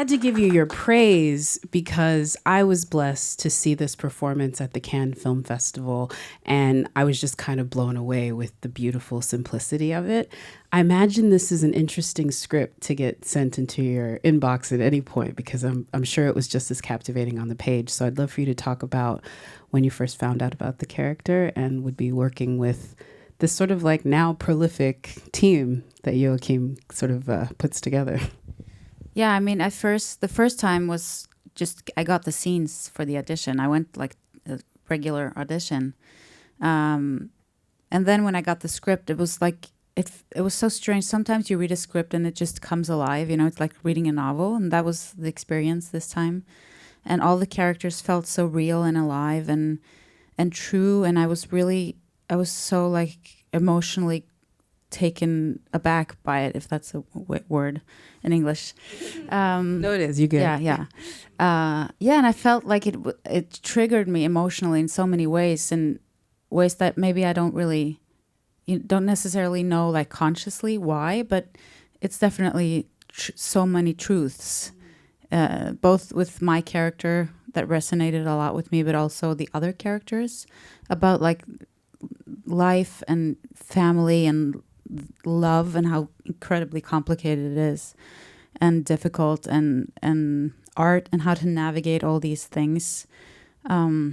had to give you your praise because I was blessed to see this performance at the Cannes Film Festival, and I was just kind of blown away with the beautiful simplicity of it. I imagine this is an interesting script to get sent into your inbox at any point because I'm sure it was just as captivating on the page. So I'd love for you to talk about when you first found out about the character and would be working with this sort of like now prolific team that Joachim sort of puts together. Yeah, I mean, the first time was just, I got the scenes for the audition. I went like a regular audition. And then when I got the script, it was like, it was so strange. Sometimes you read a script and it just comes alive, you know, it's like reading a novel. And that was the experience this time. And all the characters felt so real and alive and true. And I was so like emotionally taken aback by it, if that's a word in English. No, it is. You get it. Yeah. And I felt like it triggered me emotionally in so many ways, in ways that maybe I don't necessarily know like consciously why, but it's definitely so many truths, both with my character that resonated a lot with me, but also the other characters about like life and family and love and how incredibly complicated it is and difficult and art and how to navigate all these things. So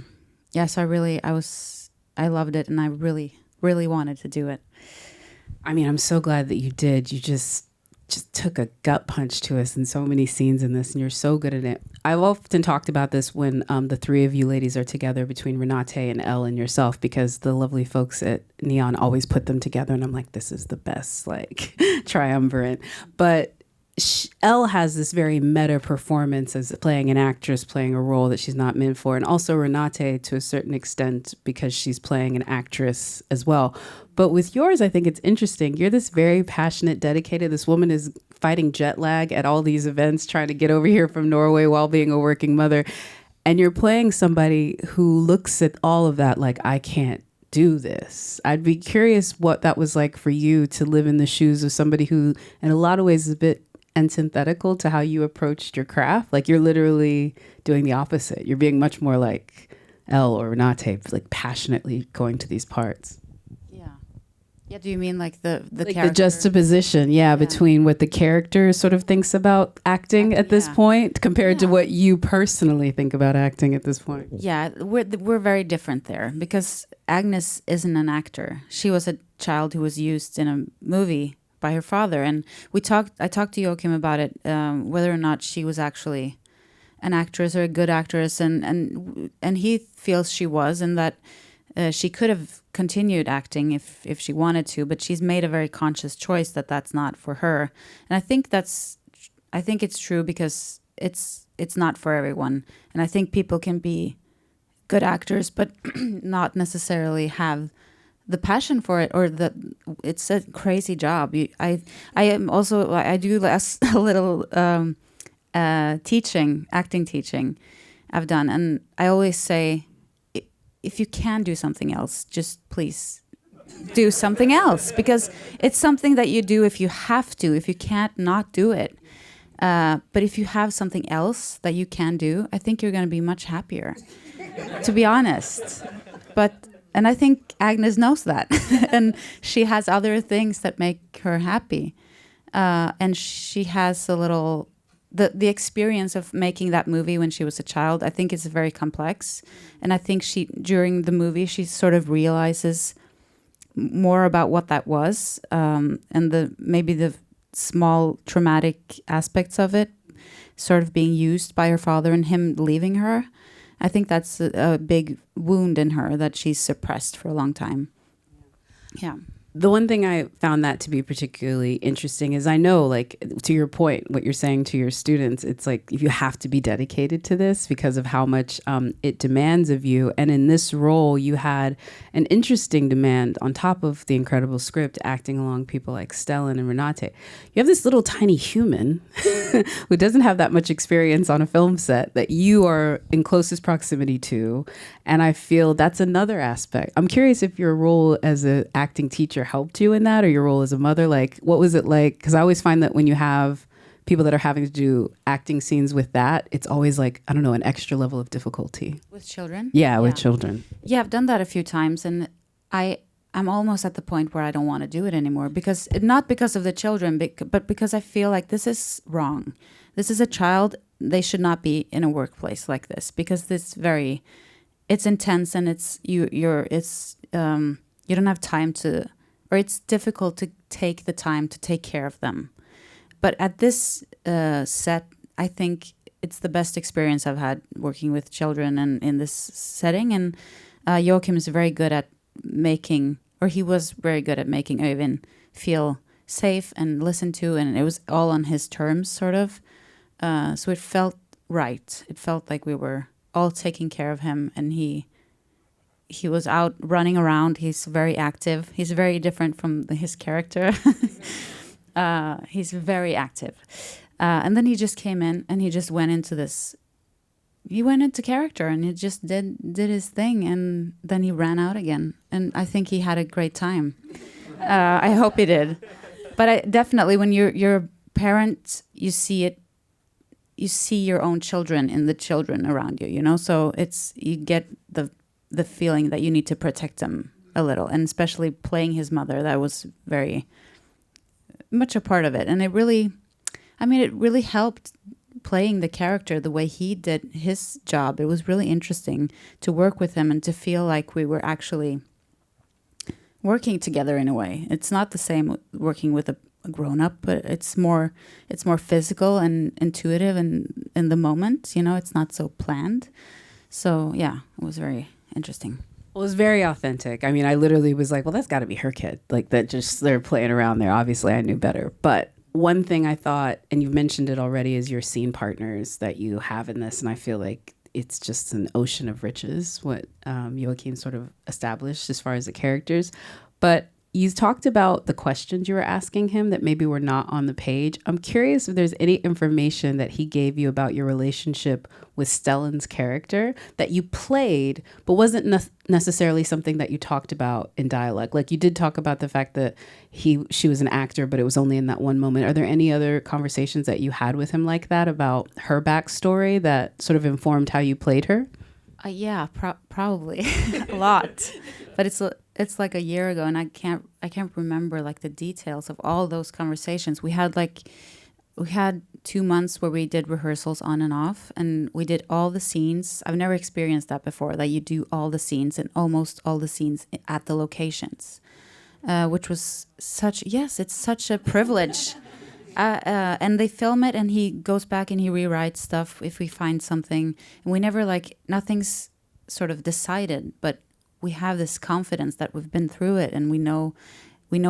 I loved it and I really, really wanted to do it. I mean, I'm so glad that you did. You just took a gut punch to us in so many scenes in this, and you're so good at it. I've often talked about this when the three of you ladies are together between Renate and Elle and yourself, because the lovely folks at Neon always put them together, and I'm like, this is the best, like, triumvirate. But Elle has this very meta performance as playing an actress, playing a role that she's not meant for. And also Renate to a certain extent because she's playing an actress as well. But with yours, I think it's interesting. You're this very passionate, dedicated. This woman is fighting jet lag at all these events, trying to get over here from Norway while being a working mother. And you're playing somebody who looks at all of that like, I can't do this. I'd be curious what that was like for you to live in the shoes of somebody who, in a lot of ways, is a bit antithetical to how you approached your craft. Like you're literally doing the opposite. You're being much more like Elle or Renate, like passionately going to these parts. Yeah. Do you mean like the like character? the juxtaposition, between what the character sort of thinks about acting at this point compared to what you personally think about acting at this point? Yeah, we're very different there because Agnes isn't an actor. She was a child who was used in a movie by her father, and I talked to Joachim about it, whether or not she was actually an actress or a good actress, and he feels she was, and that she could have continued acting if she wanted to, but she's made a very conscious choice that that's not for her, and I think it's true because it's not for everyone, and I think people can be good actors but not necessarily have the passion for it, or it's a crazy job. I do a little acting teaching I've done, and I always say, if you can do something else, just please do something else, because it's something that you do if you have to, if you can't not do it. But if you have something else that you can do, I think you're going to be much happier, to be honest. And I think Agnes knows that. And she has other things that make her happy. And she has the experience of making that movie when she was a child, I think is very complex. And I think during the movie, she sort of realizes more about what that was. And maybe the small traumatic aspects of it sort of being used by her father and him leaving her. I think that's a big wound in her that she's suppressed for a long time. Yeah. The one thing I found that to be particularly interesting is I know, like, to your point, what you're saying to your students, it's like you have to be dedicated to this because of how much it demands of you. And in this role, you had an interesting demand on top of the incredible script, acting along people like Stellan and Renate. You have this little tiny human who doesn't have that much experience on a film set that you are in closest proximity to. And I feel that's another aspect. I'm curious if your role as an acting teacher helped you in that, or your role as a mother. Like, what was it like? Because I always find that when you have people that are having to do acting scenes with that, it's always like, I don't know, an extra level of difficulty. With children? Yeah, with children. Yeah, I've done that a few times, and I'm almost at the point where I don't want to do it anymore, because not because of the children, but because I feel like this is wrong. This is a child. They should not be in a workplace like this, because it's intense, and you don't have time to, or it's difficult to take the time to take care of them. But at this set, I think it's the best experience I've had working with children and in this setting. And Joachim is very good at he was very good at making Øyvind feel safe and listened to, and it was all on his terms, sort of. So it felt right. It felt like we were all taking care of him, and he was out running around. He's very active. He's very different from his character. He's very active. And then he just came in, and he just went into this. He went into character, and he just did his thing, and then he ran out again. And I think he had a great time. I hope he did. But definitely, when you're a parent, you see it. You see your own children in the children around you, you know. So you get the feeling that you need to protect them a little, and especially playing his mother, that was very much a part of it. And it really helped playing the character the way he did his job. It was really interesting to work with him and to feel like we were actually working together in a way. It's not the same working with a grown-up, but it's more physical and intuitive and in the moment, you know. It's not so planned. So yeah, it was very interesting. Well, it was very authentic. I mean, I literally was like, well, that's got to be her kid. Like, that just, they're playing around there. Obviously, I knew better. But one thing I thought, and you've mentioned it already, is your scene partners that you have in this. And I feel like it's just an ocean of riches, what Joachim sort of established as far as the characters. But you talked about the questions you were asking him that maybe were not on the page. I'm curious if there's any information that he gave you about your relationship with Stellan's character that you played, but wasn't necessarily something that you talked about in dialogue. Like, you did talk about the fact that she was an actor, but it was only in that one moment. Are there any other conversations that you had with him like that about her backstory that sort of informed how you played her? Yeah, probably a lot, but it's like a year ago, and I can't remember like the details of all those conversations. We had 2 months where we did rehearsals on and off, and we did all the scenes. I've never experienced that before, that you do all the scenes and almost all the scenes at the locations, which was it's such a privilege. And they film it, and he goes back and he rewrites stuff if we find something. And we never, nothing's sort of decided, but we have this confidence that we've been through it, and we know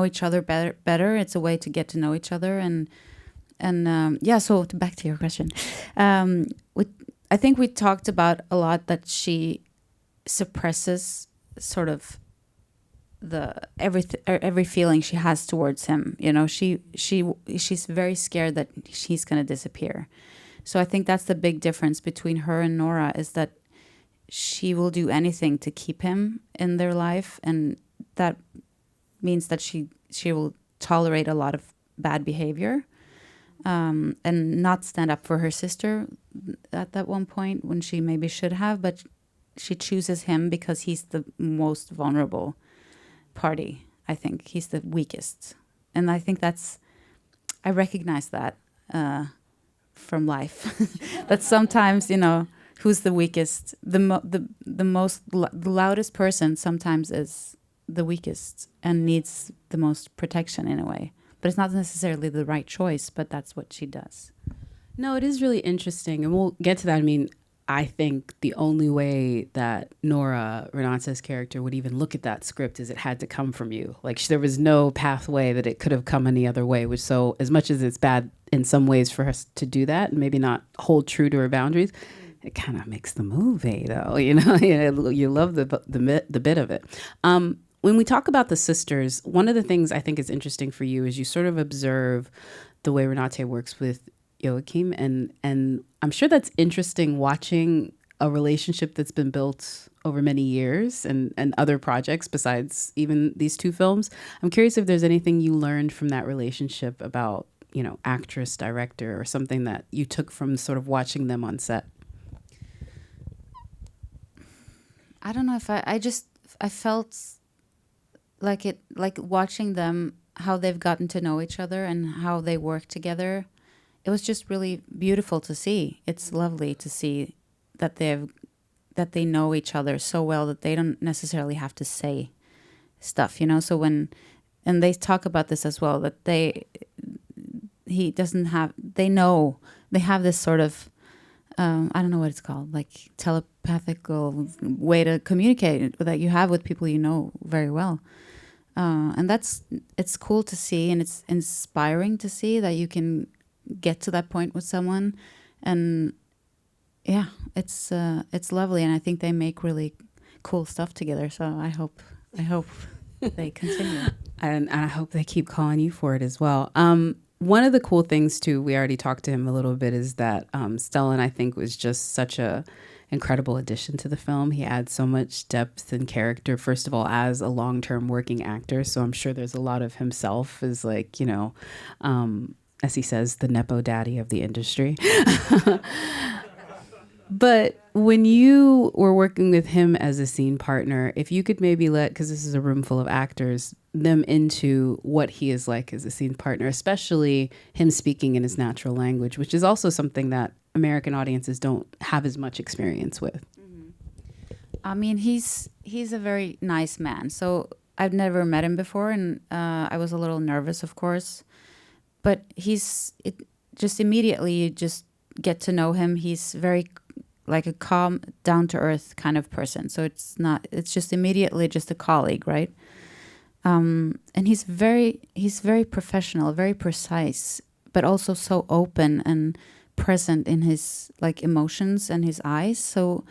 each other better. It's a way to get to know each other. And so back to your question. I think we talked about a lot that she suppresses sort of every feeling she has towards him. You know, she's very scared that he's going to disappear. So I think that's the big difference between her and Nora, is that she will do anything to keep him in their life, and that means that she will tolerate a lot of bad behavior, and not stand up for her sister at that one point when she maybe should have, but she chooses him because he's the most vulnerable party. I think he's the weakest, and I think I recognize that from life. That sometimes, you know, who's the weakest, the loudest person sometimes is the weakest and needs the most protection in a way. But it's not necessarily the right choice, but that's what she does. No, it is really interesting, and we'll get to that. I mean, I think the only way that Nora, Renate's character, would even look at that script is it had to come from you. Like, there was no pathway that it could have come any other way. Which, so as much as it's bad in some ways for us to do that and maybe not hold true to her boundaries, it kind of makes the movie, though. You know, you love the bit of it. When we talk about the sisters, one of the things I think is interesting for you is you sort of observe the way Renate works with Joachim, and I'm sure that's interesting watching a relationship that's been built over many years and other projects besides even these two films. I'm curious if there's anything you learned from that relationship about actress, director, or something that you took from sort of watching them on set? I don't know if I felt like watching them, how they've gotten to know each other and how they work together. It was just really beautiful to see. It's lovely to see that they know each other so well that they don't necessarily have to say stuff, So and they talk about this as well, that they have this sort of, I don't know what it's called, like telepathical way to communicate that you have with people very well. And it's cool to see, and it's inspiring to see that you can get to that point with someone. And yeah, it's lovely, and I think they make really cool stuff together. So I hope they continue. And I hope they keep calling you for it as well. One of the cool things too, we already talked to him a little bit, is that Stellan, I think, was just such a incredible addition to the film. He adds so much depth and character, first of all, as a long-term working actor. So I'm sure there's a lot of himself as like, as he says, the Nepo daddy of the industry. But when you were working with him as a scene partner, if you could maybe because this is a room full of actors, them into what he is like as a scene partner, especially him speaking in his natural language, which is also something that American audiences don't have as much experience with. Mm-hmm. I mean, he's a very nice man. So I've never met him before, and I was a little nervous, of course. But just immediately you just get to know him. He's very like a calm, down-to-earth kind of person. So it's just immediately just a colleague, right? And he's very professional, very precise, but also so open and present in his like emotions and his eyes. So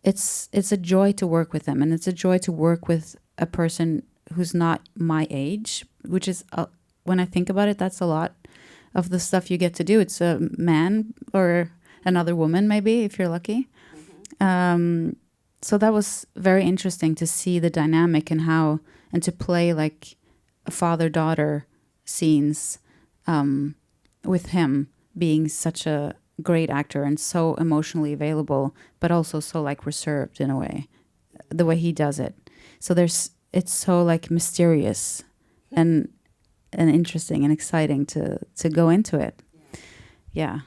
it's a joy to work with him, and it's a joy to work with a person who's not my age, which is when I think about it, that's a lot of the stuff you get to do. It's a man or another woman, maybe, if you're lucky. Mm-hmm. So that was very interesting to see the dynamic and to play like a father-daughter scenes with him being such a great actor and so emotionally available, but also so like reserved in a way, the way he does it. So it's so like mysterious and interesting and exciting to go into it. Yeah.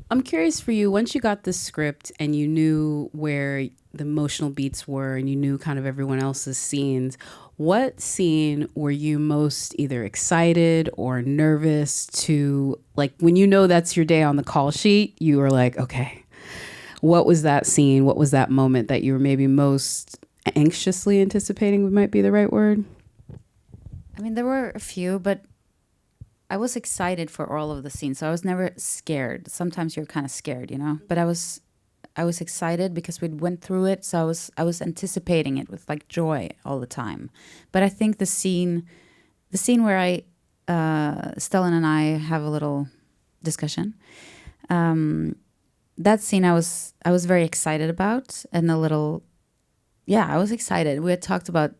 I'm curious for you, once you got the script and you knew where the emotional beats were and you knew kind of everyone else's scenes, what scene were you most either excited or nervous to, like when you know that's your day on the call sheet, you were like, okay, what was that scene? What was that moment that you were maybe most anxiously anticipating might be the right word? I mean, there were a few, but I was excited for all of the scenes, so I was never scared. Sometimes you're kind of scared, but I was excited because we went through it, so I was anticipating it with like joy all the time. But I think the scene where Stellan and I have a little discussion, that scene I was very excited about, and I was excited. We had talked about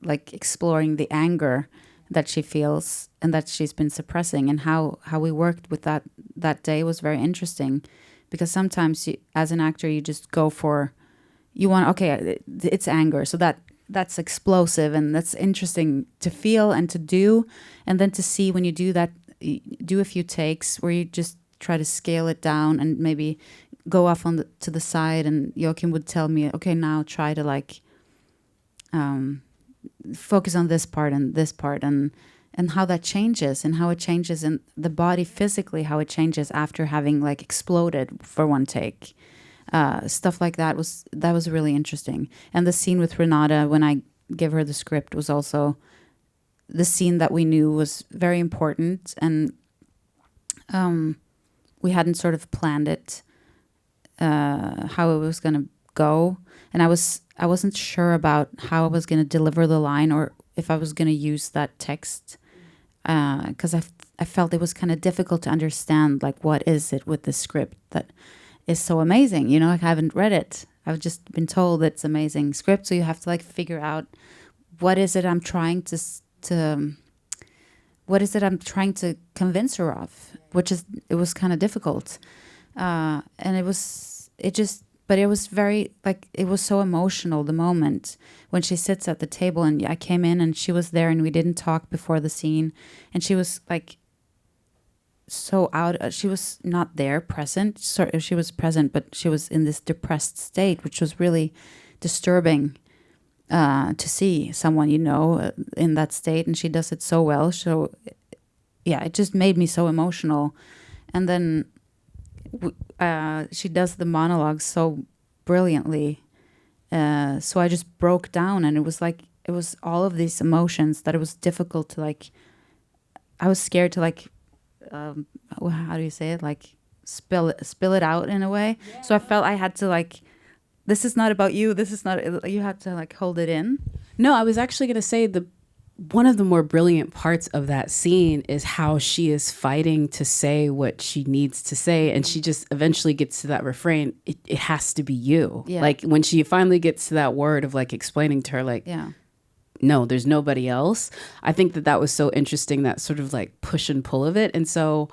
like exploring the anger that she feels and that she's been suppressing, and how we worked with that day was very interesting, because sometimes as an actor you just go for, it's anger, so that's explosive and that's interesting to feel and to do, and then to see when you do that, do a few takes where you just try to scale it down and maybe go off to the side, and Joachim would tell me, okay, now try to like focus on this part and how that changes, and how it changes in the body physically, how it changes after having like exploded for one take. Stuff like that was really interesting. And the scene with Renata, when I gave her the script, was also the scene that we knew was very important, and we hadn't sort of planned it, how it was going to go, and I wasn't sure about how I was going to deliver the line, or if I was going to use that text, because I felt it was kind of difficult to understand, like, what is it with the script that is so amazing? I haven't read it. I've just been told it's amazing script, so you have to like figure out what is it I'm trying to what is it I'm trying to convince her of? It was kind of difficult. And but it was very, like, it was so emotional, the moment when she sits at the table, and I came in and she was there and we didn't talk before the scene. And she was like, so she was not there present. So she was present, but she was in this depressed state, which was really disturbing to see someone, in that state. And she does it so well. So yeah, it just made me so emotional. And then she does the monologue so brilliantly. So I just broke down, and it was all of these emotions that it was difficult to, like, I was scared to, like, how do you say it? Like, spill it out in a way. Yeah. So I felt I had to, like, this is not about you. This is not, you have to, like, hold it in. No, I was actually going to say one of the more brilliant parts of that scene is how she is fighting to say what she needs to say. And she just eventually gets to that refrain. It has to be you. Yeah. Like, when she finally gets to that word of, like, explaining to her, like, yeah, no, there's nobody else. I think that was so interesting, that sort of, like, push and pull of it. And so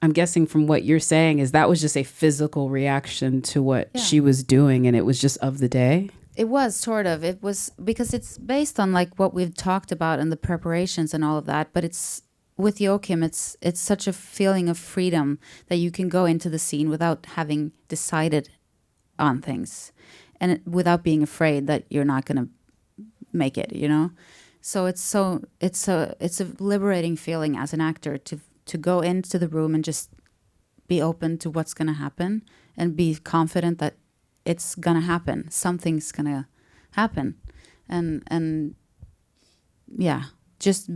I'm guessing from what you're saying is that was just a physical reaction to what she was doing. And it was just of the day. It was sort of. It was because it's based on, like, what we've talked about and the preparations and all of that. But it's with Joachim, it's such a feeling of freedom that you can go into the scene without having decided on things, and without being afraid that you're not going to make it. So it's a liberating feeling as an actor to go into the room and just be open to what's going to happen and be confident that it's gonna happen. Something's gonna happen, and yeah, just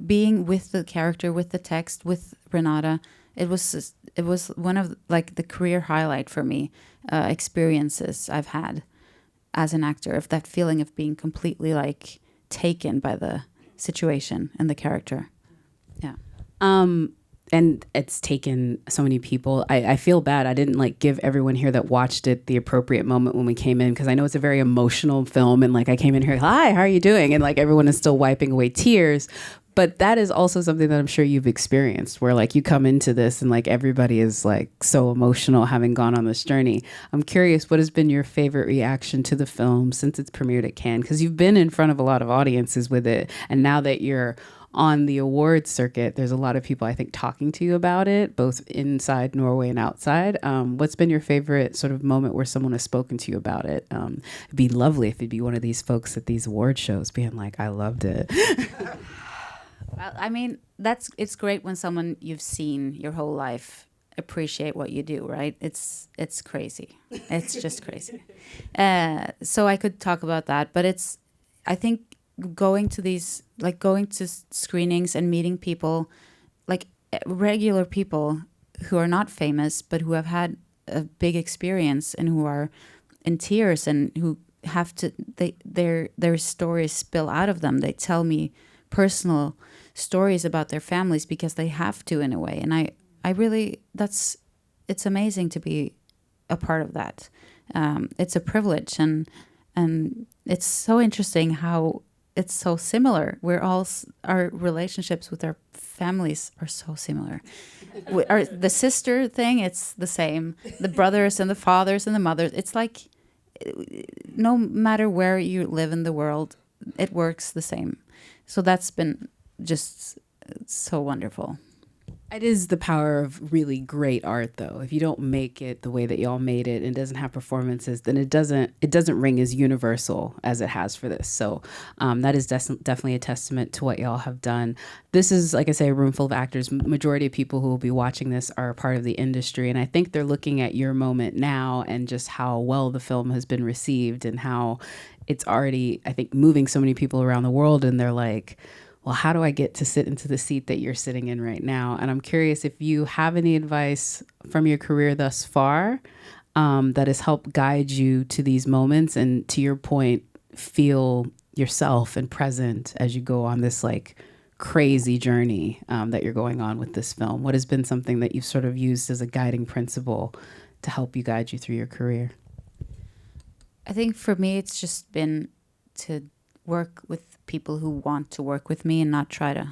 being with the character, with the text, with Renata. It was one of, like, the career highlight for me, experiences I've had as an actor, of that feeling of being completely, like, taken by the situation and the character. Yeah. And it's taken so many people. I feel bad. I didn't, like, give everyone here that watched it the appropriate moment when we came in, because I know it's a very emotional film. And, like, I came in here, hi, how are you doing? And, like, everyone is still wiping away tears. But that is also something that I'm sure you've experienced, where, like, you come into this and, like, everybody is, like, so emotional having gone on this journey. I'm curious, what has been your favorite reaction to the film since it's premiered at Cannes? Because you've been in front of a lot of audiences with it. And now that you're on the awards circuit, there's a lot of people, I think, talking to you about it, both inside Norway and outside. What's been your favorite sort of moment where someone has spoken to you about it? It'd be lovely if it'd be one of these folks at these award shows being like, I loved it. Well, I mean, it's great when someone you've seen your whole life appreciate what you do, right? It's crazy. It's just crazy. So I could talk about that, but I think going to screenings and meeting people, like, regular people who are not famous, but who have had a big experience and who are in tears and who have to, their stories spill out of them. They tell me personal stories about their families because they have to, in a way. And I really, it's amazing to be a part of that. It's a privilege, and it's so interesting how it's so similar. Our relationships with our families are so similar. The sister thing, it's the same. The brothers and the fathers and the mothers, it's like, no matter where you live in the world, it works the same. So that's been just so wonderful. It is the power of really great art, though. If you don't make it the way that y'all made it and it doesn't have performances, then it doesn't ring as universal as it has for this. So that is definitely a testament to what y'all have done. This is, like I say, a room full of actors. Majority of people who will be watching this are a part of the industry, and I think they're looking at your moment now and just how well the film has been received and how it's already, I think, moving so many people around the world, and they're like, well, how do I get to sit into the seat that you're sitting in right now? And I'm curious if you have any advice from your career thus far that has helped guide you to these moments and, to your point, feel yourself and present as you go on this, like, crazy journey that you're going on with this film. What has been something that you've sort of used as a guiding principle to help you guide you through your career? I think for me, it's just been to work with people who want to work with me and not try to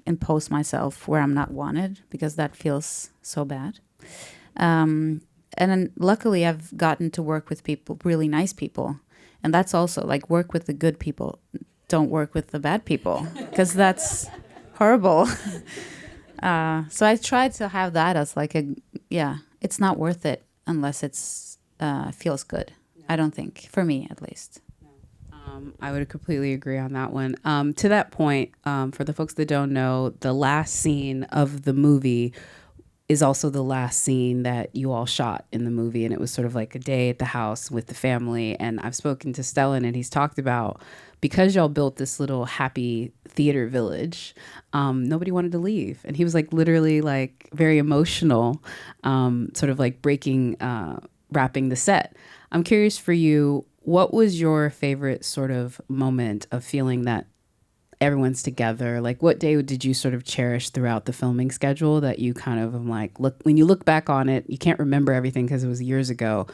impose myself where I'm not wanted, because that feels so bad. And then luckily I've gotten to work with people, really nice people. And that's also like, work with the good people. Don't work with the bad people, because that's horrible. So I tried to have that as like it's not worth it unless it's feels good. I don't think, for me at least. I would completely agree on that one. To that point, for the folks that don't know, the last scene of the movie is also the last scene that you all shot in the movie. And it was sort of like a day at the house with the family. And I've spoken to Stellan, and he's talked about, because y'all built this little happy theater village, nobody wanted to leave. And he was like literally like very emotional, sort of like wrapping the set. I'm curious for you, what was your favorite sort of moment of feeling that everyone's together? Like, what day did you sort of cherish throughout the filming schedule that you kind of, when you look back on it, you can't remember everything because it was years ago.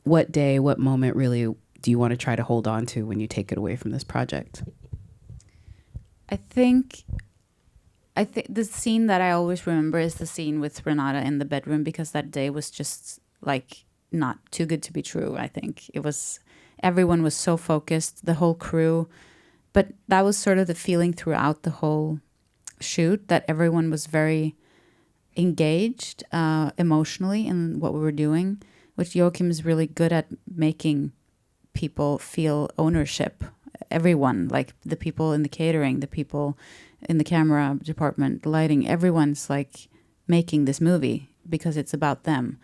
What day, what moment really do you want to try to hold on to when you take it away from this project? I think the scene that I always remember is the scene with Renata in the bedroom, because that day was just like not too good to be true. I think everyone was so focused, the whole crew. But that was sort of the feeling throughout the whole shoot, that everyone was very engaged emotionally in what we were doing, which Joachim is really good at, making people feel ownership. Everyone, like the people in the catering, the people in the camera department, the lighting, everyone's like making this movie because it's about them.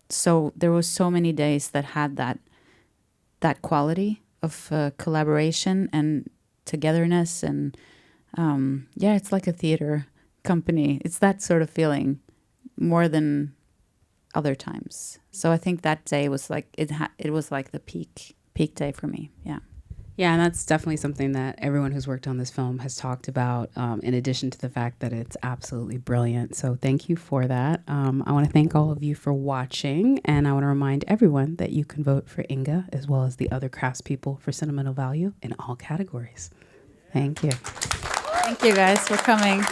So there was so many days that had that quality of collaboration and togetherness, and it's like a theater company. It's that sort of feeling more than other times. So I think that day was like it was like the peak day for me. Yeah, and that's definitely something that everyone who's worked on this film has talked about, in addition to the fact that it's absolutely brilliant. So thank you for that. I want to thank all of you for watching, and I want to remind everyone that you can vote for Inga as well as the other craftspeople for Sentimental Value in all categories. Thank you. Thank you guys for coming.